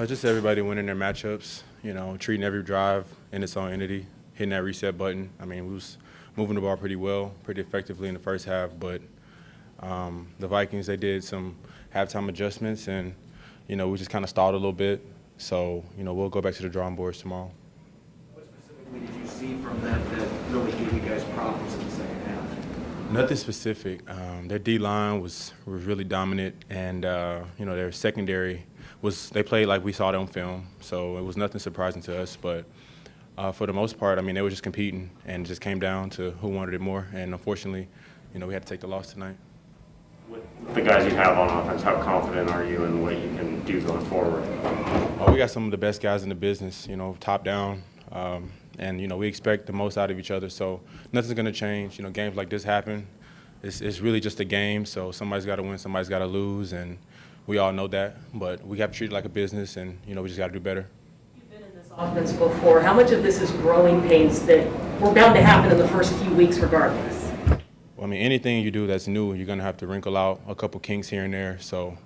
Just everybody winning their matchups, treating every drive in its own entity, hitting that reset button. I mean, we was moving the ball pretty well, pretty effectively in the first half, but the Vikings, they did some halftime adjustments, and, we just kind of stalled a little bit. So, we'll go back to the drawing boards tomorrow. What specifically did you see from them that really gave you guys problems in the second half? Nothing specific. Their D-line was really dominant, and, their secondary they played like we saw it on film, so it was nothing surprising to us. But for the most part, I mean, they were just competing, and it just came down to who wanted it more. And unfortunately, we had to take the loss tonight. With the guys you have on offense, how confident are you in what you can do going forward? We got some of the best guys in the business, top down. And, we expect the most out of each other. So nothing's going to change. Games like this happen. It's really just a game, so somebody's got to win, somebody's got to lose, and we all know that. But we have to treat it like a business, and, we just got to do better. You've been in this offense before. How much of this is growing pains that were bound to happen in the first few weeks regardless? Well, I mean, anything you do that's new, you're going to have to wrinkle out a couple kinks here and there. So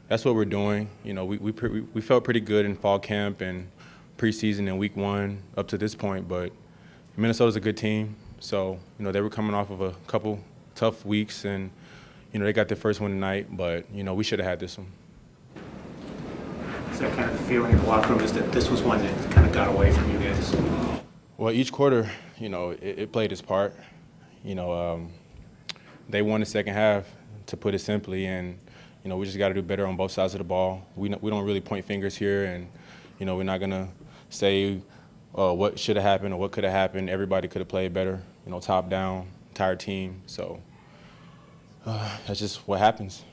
that's what we're doing. We felt pretty good in fall camp and preseason in week 1 up to this point, but Minnesota's a good team. So, they were coming off of a couple tough weeks, and, they got their first win tonight, but, we should have had this one. Is that kind of the feeling in the locker room, is that this was one that kind of got away from you guys? Well, each quarter, it played its part. They won the second half, to put it simply, and, we just got to do better on both sides of the ball. We don't really point fingers here, and, we're not going to say what should have happened or what could have happened. Everybody could have played better, top down, entire team. So that's just what happens.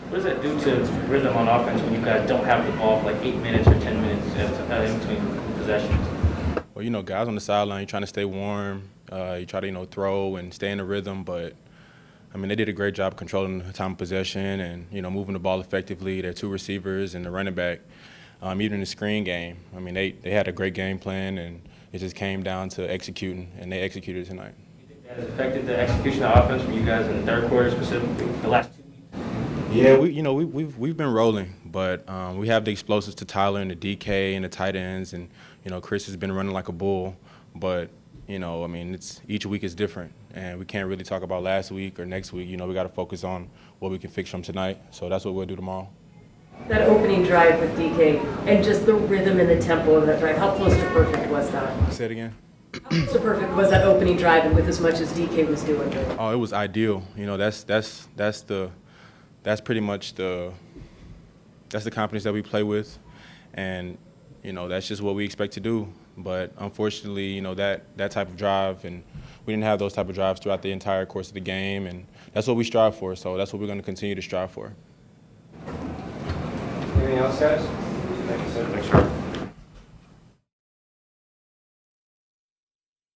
What does that do to rhythm on offense when you guys don't have the ball for like 8 minutes or 10 minutes in between possessions? Well, guys on the sideline, you're trying to stay warm. You try to, throw and stay in the rhythm. But, I mean, they did a great job controlling the time of possession and, moving the ball effectively. Their 2 receivers and the running back. Even in the screen game, I mean, they had a great game plan, and it just came down to executing, and they executed tonight. Do you think that has affected the execution of offense from you guys in the third quarter specifically, the last 2 weeks? Yeah, we've been rolling, but we have the explosives to Tyler and the DK and the tight ends, and Chris has been running like a bull. But I mean, each week is different, and we can't really talk about last week or next week. We got to focus on what we can fix from tonight. So that's what we'll do tomorrow. That opening drive with DK and just the rhythm and the tempo of that drive, how close to perfect was that? Say it again. How close to perfect was that opening drive, and with as much as DK was doing? Oh, it was ideal. That's pretty much the confidence that we play with, and that's just what we expect to do. But unfortunately, that type of drive, and we didn't have those type of drives throughout the entire course of the game, and that's what we strive for. So that's what we're going to continue to strive for. Anything else, guys? Thanks, sir.